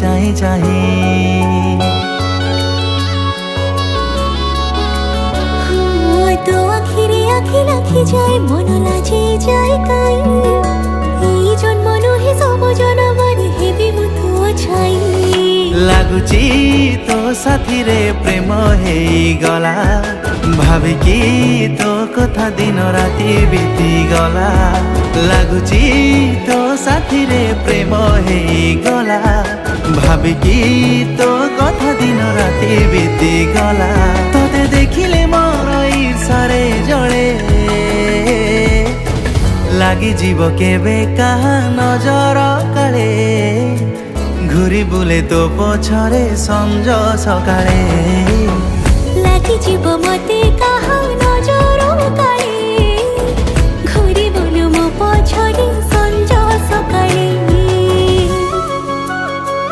চাହିଁ চাହିଁ। তো আখিরে আখি লাখি যায় মন লাজি যায় কাই এই জন্ম নহে সব জনমর হেবি মু তো ছাই। ଲାଗୁଛି ତୋ ସାଥିରେ ପ୍ରେମ ହେଇଗଲା ଭାବିକି ତୋ କଥା ଦିନ ରାତି ବିତିଗଲା। ଲାଗୁଛି ତୋ ସାଥିରେ ପ୍ରେମ ହେଇଗଲା ଭାବିକି ତୋ କଥା ଦିନ ରାତି ବିତିଗଲା। ତୋତେ ଦେଖିଲେ ମୋର ଈର୍ଷାରେ ଜଳେ ଲାଗିଯିବ କେବେ କାହା ନଜର କାଳେ ঘুরি বুলে তো পছরে সঞ্জ সকালে ଲାଗିଯିବ ମତେ